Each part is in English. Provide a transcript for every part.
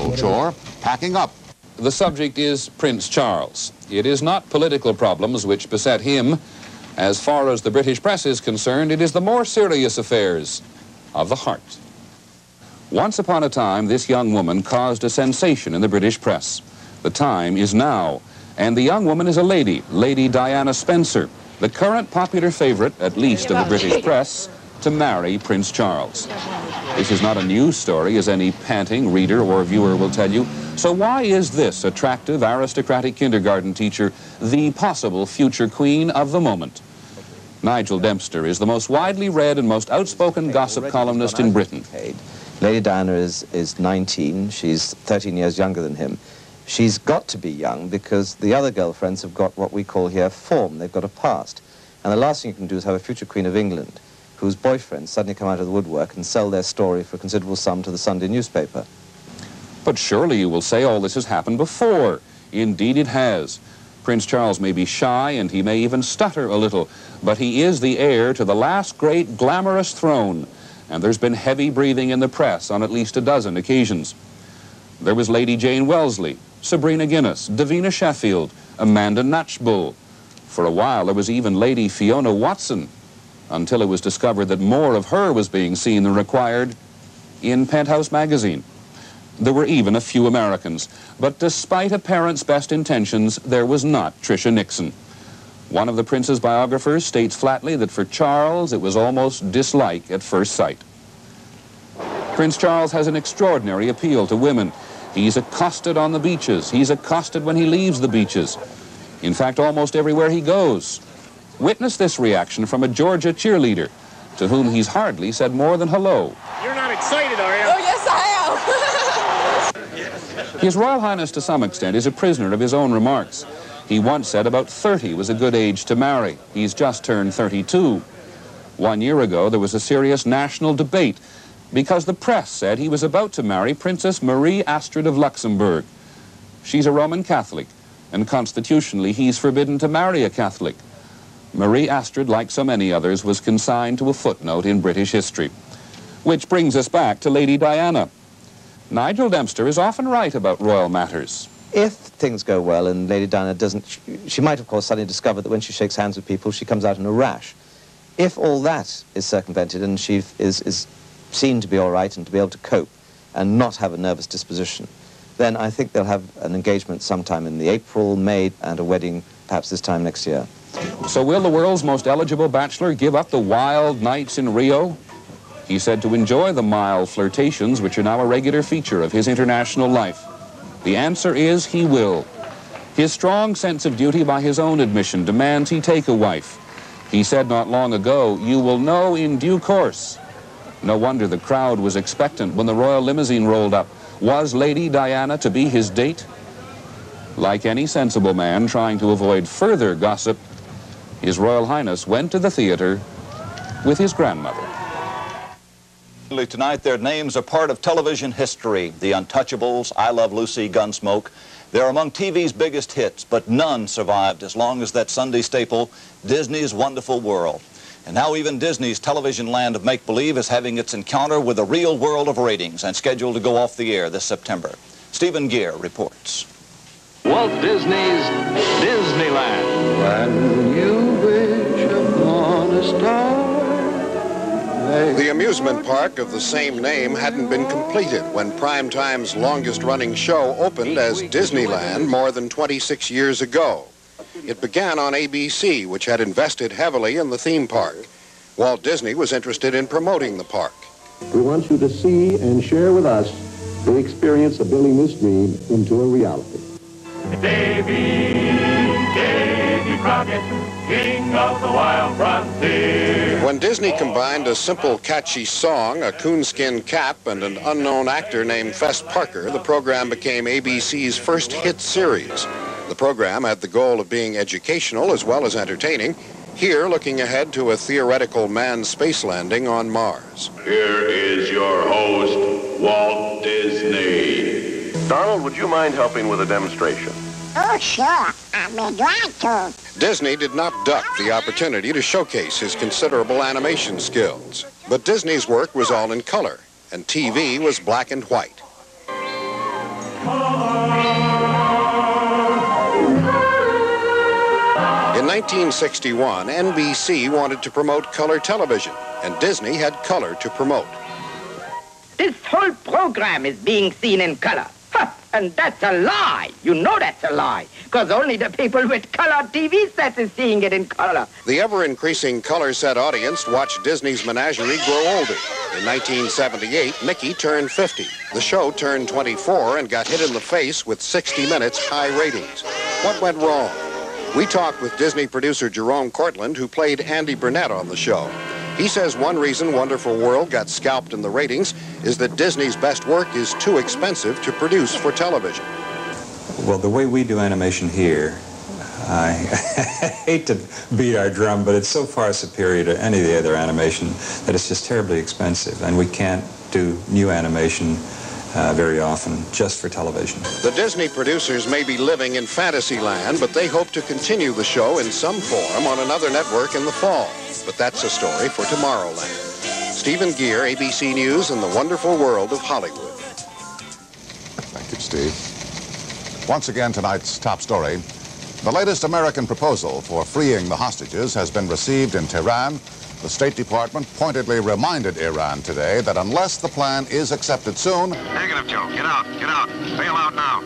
household chore, packing up. The subject is Prince Charles. It is not political problems which beset him. As far as the British press is concerned, it is the more serious affairs of the heart. Once upon a time, this young woman caused a sensation in the British press. The time is now, and the young woman is a lady, Lady Diana Spencer, the current popular favorite, at least of the British press, to marry Prince Charles. This is not a news story, as any panting reader or viewer will tell you. So why is this attractive, aristocratic kindergarten teacher the possible future queen of the moment? Nigel Dempster is the most widely read and most outspoken gossip columnist in Britain. Lady Diana is 19. She's 13 years younger than him. She's got to be young because the other girlfriends have got what we call here form. They've got a past. And the last thing you can do is have a future Queen of England whose boyfriends suddenly come out of the woodwork and sell their story for a considerable sum to the Sunday newspaper. But surely you will say all this has happened before. Indeed it has. Prince Charles may be shy and he may even stutter a little, but he is the heir to the last great glamorous throne, and there's been heavy breathing in the press on at least a dozen occasions. There was Lady Jane Wellesley, Sabrina Guinness, Davina Sheffield, Amanda Knatchbull. For a while there was even Lady Fiona Watson, until it was discovered that more of her was being seen than required in Penthouse magazine. There were even a few Americans, but despite a parent's best intentions, there was not Tricia Nixon. One of the prince's biographers states flatly that for Charles, it was almost dislike at first sight. Prince Charles has an extraordinary appeal to women. He's accosted on the beaches. He's accosted when he leaves the beaches. In fact, almost everywhere he goes. Witness this reaction from a Georgia cheerleader, to whom he's hardly said more than hello. You're not excited, are you? Oh, yes, I am. His Royal Highness, to some extent, is a prisoner of his own remarks. He once said about 30 was a good age to marry. He's just turned 32. 1 year ago, there was a serious national debate because the press said he was about to marry Princess Marie Astrid of Luxembourg. She's a Roman Catholic, and constitutionally, he's forbidden to marry a Catholic. Marie Astrid, like so many others, was consigned to a footnote in British history. Which brings us back to Lady Diana. Nigel Dempster is often right about royal matters. If things go well and Lady Diana doesn't, she might, of course, suddenly discover that when she shakes hands with people, she comes out in a rash. If all that is circumvented and she is seen to be all right and to be able to cope and not have a nervous disposition, then I think they'll have an engagement sometime in the April, May, and a wedding perhaps this time next year. So will the world's most eligible bachelor give up the wild nights in Rio? He said to enjoy the mild flirtations which are now a regular feature of his international life. The answer is he will. His strong sense of duty, by his own admission, demands he take a wife. He said not long ago, "You will know in due course." No wonder the crowd was expectant when the royal limousine rolled up. Was Lady Diana to be his date? Like any sensible man trying to avoid further gossip, His Royal Highness went to the theater with his grandmother. Tonight, their names are part of television history. The Untouchables, I Love Lucy, Gunsmoke. They're among TV's biggest hits, but none survived as long as that Sunday staple, Disney's Wonderful World. And now even Disney's television land of make-believe is having its encounter with the real world of ratings and scheduled to go off the air this September. Stephen Gear reports. Walt Disney's Disneyland. When you wish upon a star. The amusement park of the same name hadn't been completed when Primetime's longest-running show opened as Disneyland more than 26 years ago. It began on ABC, which had invested heavily in the theme park. Walt Disney was interested in promoting the park. We want you to see and share with us the experience of building this dream into a reality. Davy Crockett, king of the wild frontier. When Disney combined a simple, catchy song, a coonskin cap, and an unknown actor named Fess Parker, the program became ABC's first hit series. The program had the goal of being educational as well as entertaining, here looking ahead to a theoretical manned space landing on Mars. Here is your host, Walt Disney. Donald, would you mind helping with a demonstration? Oh, sure. I'll be glad to. Disney did not duck the opportunity to showcase his considerable animation skills. But Disney's work was all in color, and TV was black and white. In 1961, NBC wanted to promote color television, and Disney had color to promote. This whole program is being seen in color. Huh, and that's a lie. You know that's a lie, because only the people with color TV sets is seeing it in color. The ever-increasing color set audience watched Disney's menagerie grow older. In 1978, Mickey turned 50. The show turned 24 and got hit in the face with 60 Minutes high ratings. What went wrong? We talked with Disney producer Jerome Cortland, who played Andy Burnett on the show. He says one reason Wonderful World got scalped in the ratings is that Disney's best work is too expensive to produce for television. Well, the way we do animation here, I hate to beat our drum, but it's so far superior to any of the other animation that it's just terribly expensive, and we can't do new animation very often just for television. The Disney producers may be living in fantasy land, but they hope to continue the show in some form on another network in the fall. But that's a story for Tomorrowland. Stephen Gear, ABC News, in the wonderful world of Hollywood. Thank you, Steve. Once again, tonight's top story. The latest American proposal for freeing the hostages has been received in Tehran. The State Department pointedly reminded Iran today that unless the plan is accepted soon... Negative, Joe. Get out. Get out. Bail out now.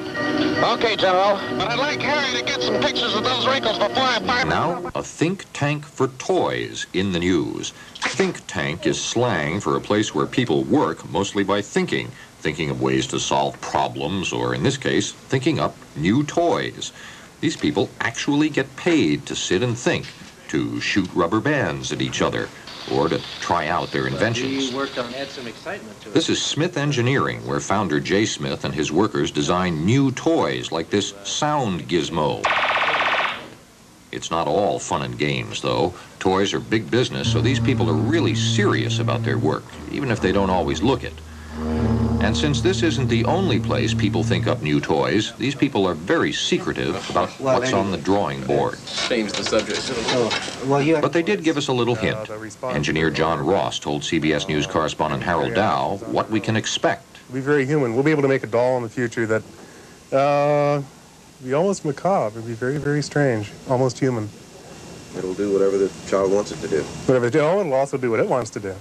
Okay, General. But I'd like Harry to get some pictures of those wrinkles before I buy them. Now, a think tank for toys in the news. Think tank is slang for a place where people work mostly by thinking of ways to solve problems, or in this case, thinking up new toys. These people actually get paid to sit and think, to shoot rubber bands at each other, or to try out their inventions. This is Smith Engineering, where founder Jay Smith and his workers design new toys like this sound gizmo. It's not all fun and games, though. Toys are big business, so these people are really serious about their work, even if they don't always look it. And since this isn't the only place people think up new toys, these people are very secretive about what's on the drawing board. Change the subject. But they did give us a little hint. Engineer John Ross told CBS News correspondent Harold Dow what we can expect. It'll be very human. We'll be able to make a doll in the future that be almost macabre. It'll be very, very strange, almost human. It'll do whatever the child wants it to do. Whatever it do, it'll also do what it wants to do.